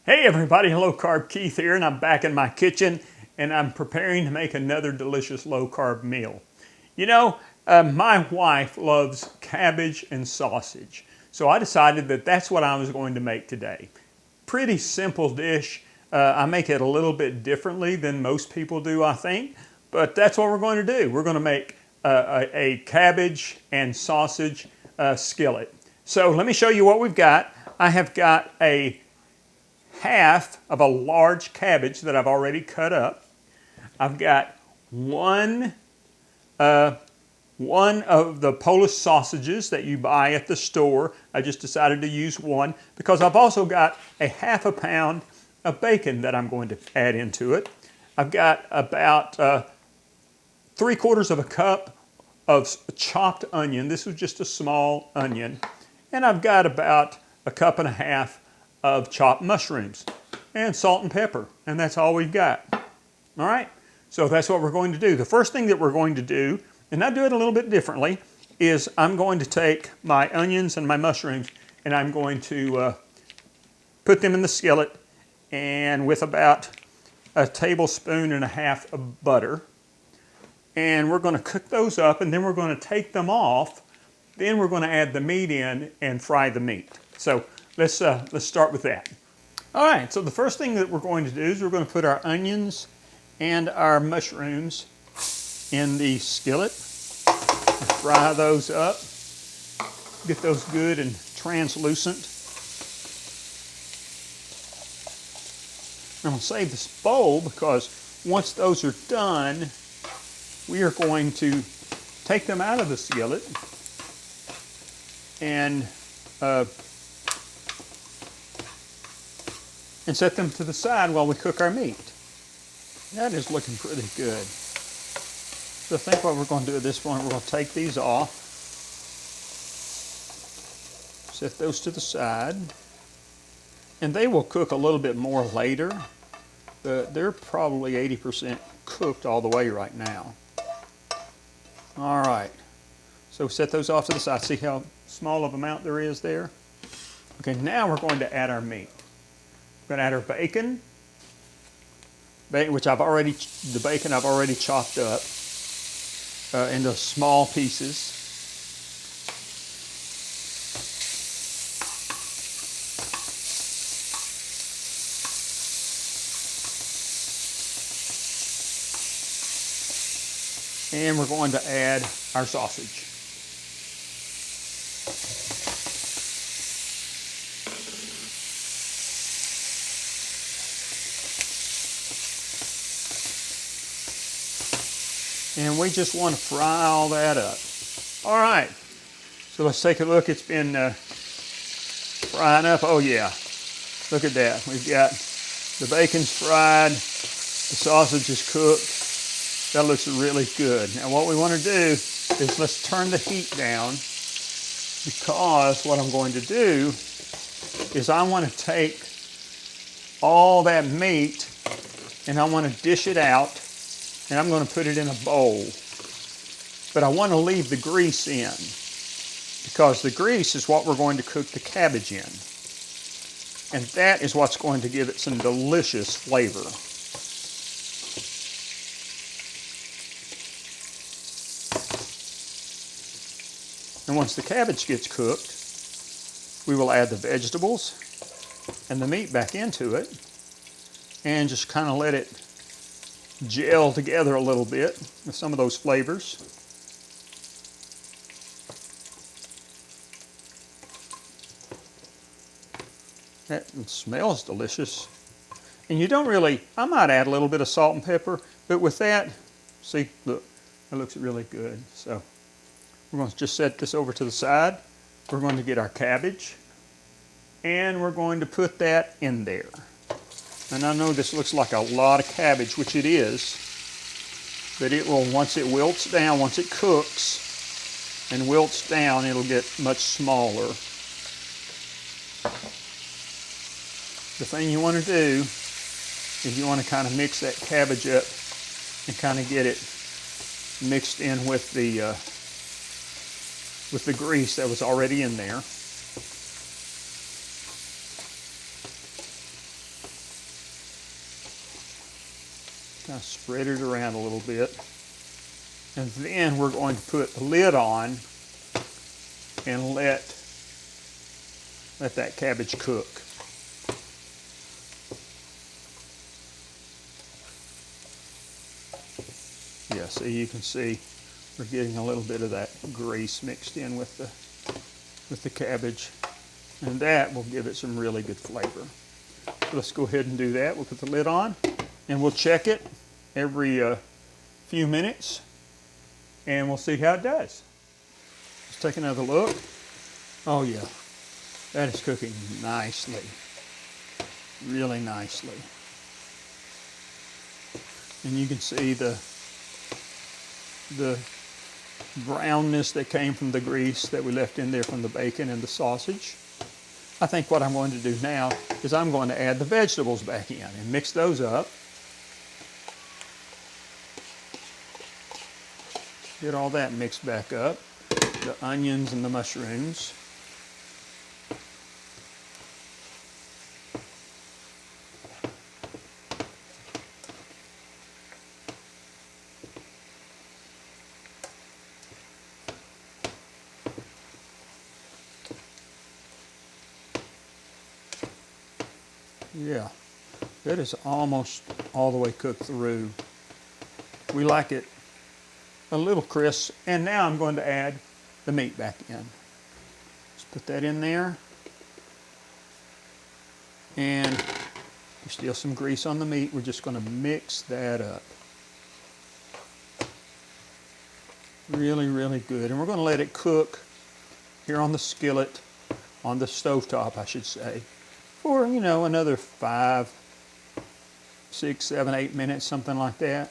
Hey everybody, Low Carb Keith here, and I'm back in my kitchen and I'm preparing to make another delicious low carb meal. You know, my wife loves cabbage and sausage, so I decided that that's what I was going to make today. Pretty simple dish. I make it a little bit differently than most people do, I think, but that's what we're going to do. We're going to make a cabbage and sausage skillet. So let me show you what we've got. I have got a half of a large cabbage that I've already cut up. I've got one of the Polish sausages that you buy at the store. I just decided to use one because I've also got a half a pound of bacon that I'm going to add into it. I've got about 3/4 of a cup of chopped onion. This was just a small onion. And I've got about a cup and a half of chopped mushrooms and salt and pepper, and that's all we've got. All right, so that's what we're going to do. The first thing that we're going to do, and I do it a little bit differently, is I'm going to take my onions and my mushrooms and I'm going to put them in the skillet, and with about a tablespoon and a half of butter, and we're going to cook those up, and then we're going to take them off. Then we're going to add the meat in and fry the meat. So let's start with that. All right, so the first thing that we're going to do is we're going to put our onions and our mushrooms in the skillet and fry those up. Get those good and translucent. I'm going to save this bowl because once those are done, we are going to take them out of the skillet and set them to the side while we cook our meat. That is looking pretty good. So I think what we're going to do at this point, we're going to take these off, set those to the side, and they will cook a little bit more later, but they're probably 80% cooked all the way right now. All right, so set those off to the side. See how small of amount there is there? Okay, now we're going to add our meat. We're going to add our bacon, which the bacon I've already chopped up into small pieces. And we're going to add our sausage. And we just want to fry all that up. All right, so let's take a look. It's been frying up. Oh yeah, look at that. We've got the bacon's fried, the sausage is cooked. That looks really good. Now what we want to do is let's turn the heat down, because what I'm going to do is I want to take all that meat and I want to dish it out, and I'm going to put it in a bowl. But I want to leave the grease in, because the grease is what we're going to cook the cabbage in. And that is what's going to give it some delicious flavor. And once the cabbage gets cooked, we will add the vegetables and the meat back into it and just kind of let it gel together a little bit with some of those flavors. That smells delicious. And you don't really, I might add a little bit of salt and pepper, but with that, see, look, that looks really good. So we're going to just set this over to the side. We're going to get our cabbage, and we're going to put that in there. And I know this looks like a lot of cabbage, which it is, but it will, once it wilts down, once it cooks and wilts down, it'll get much smaller. The thing you want to do is you want to kind of mix that cabbage up and kind of get it mixed in with the grease that was already in there. Kind of spread it around a little bit. And then we're going to put the lid on and let that cabbage cook. Yeah, so you can see we're getting a little bit of that grease mixed in with the cabbage, and that will give it some really good flavor. So let's go ahead and do that. We'll put the lid on and we'll check it every few minutes and we'll see how it does. Let's take another look. Oh yeah, that is cooking nicely, really nicely. And you can see the brownness that came from the grease that we left in there from the bacon and the sausage. I think what I'm going to do now is I'm going to add the vegetables back in and mix those up. Get all that mixed back up, the onions and the mushrooms. Yeah, that is almost all the way cooked through. We like it a little crisp, and now I'm going to add the meat back in. Let's put that in there. And there's still some grease on the meat. We're just going to mix that up. Really, really good. And we're going to let it cook here on the skillet, on the stovetop, I should say, for, you know, another 5, 6, 7, 8 minutes, something like that.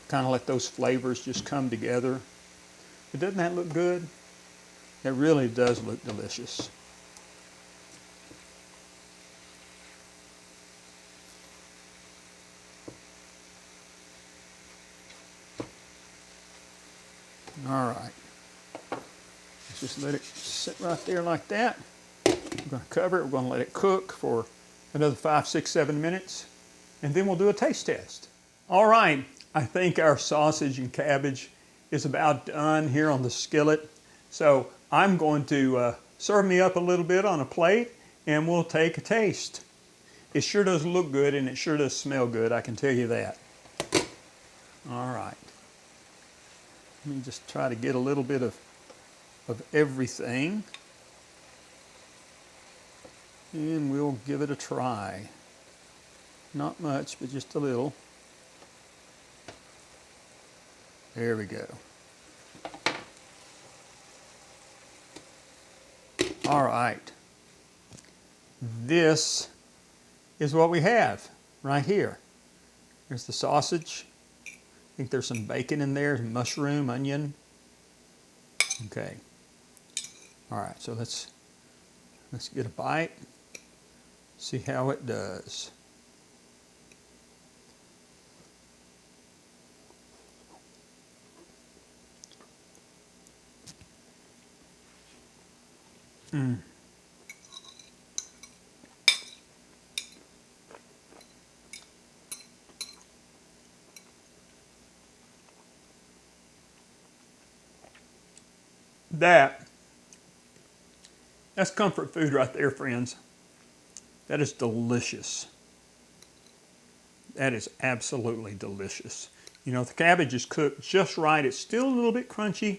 Kind of let those flavors just come together. But doesn't that look good? It really does look delicious. All right. Let's just let it sit right there like that. We're going to cover it. We're going to let it cook for another 5, 6, 7 minutes, and then we'll do a taste test. All right, I think our sausage and cabbage is about done here on the skillet. So I'm going to serve me up a little bit on a plate, and we'll take a taste. It sure does look good, and it sure does smell good, I can tell you that. All right. Let me just try to get a little bit of everything. And we'll give it a try. Not much, but just a little. There we go. All right. This is what we have right here. There's the sausage. I think there's some bacon in there, mushroom, onion. Okay. All right, so let's get a bite. See how it does. That's comfort food right there, friends. That is delicious. That is absolutely delicious. You know, the cabbage is cooked just right. It's still a little bit crunchy,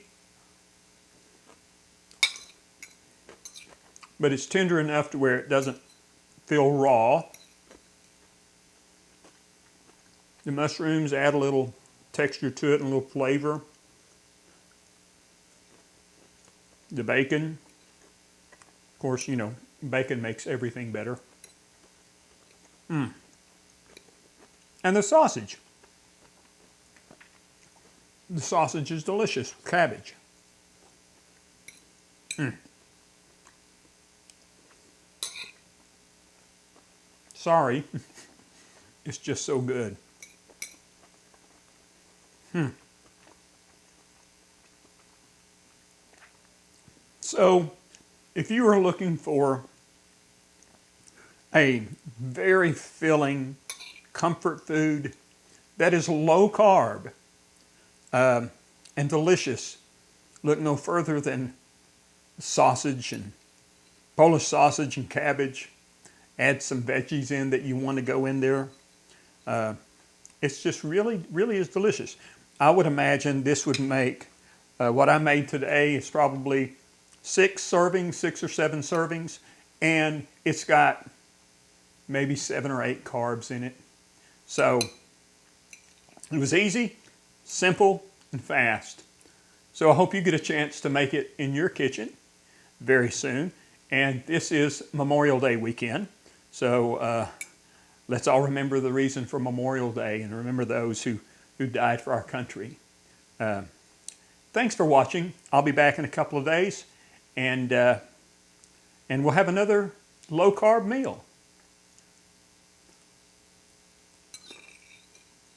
but it's tender enough to where it doesn't feel raw. The mushrooms add a little texture to it and a little flavor. The bacon, of course, you know, bacon makes everything better. And the sausage. The sausage is delicious. Cabbage. Sorry. It's just so good. So, if you are looking for a very filling comfort food that is low carb and delicious. Look no further than sausage and Polish sausage and cabbage. Add some veggies in that you want to go in there. It's just really, really is delicious. I would imagine this would make, what I made today is probably 6 or 7 servings, and it's got maybe 7 or 8 carbs in it. So it was easy, simple, and fast. So I hope you get a chance to make it in your kitchen very soon. And this is Memorial Day weekend. So let's all remember the reason for Memorial Day and remember those who died for our country. Thanks for watching. I'll be back in a couple of days, and we'll have another low-carb meal.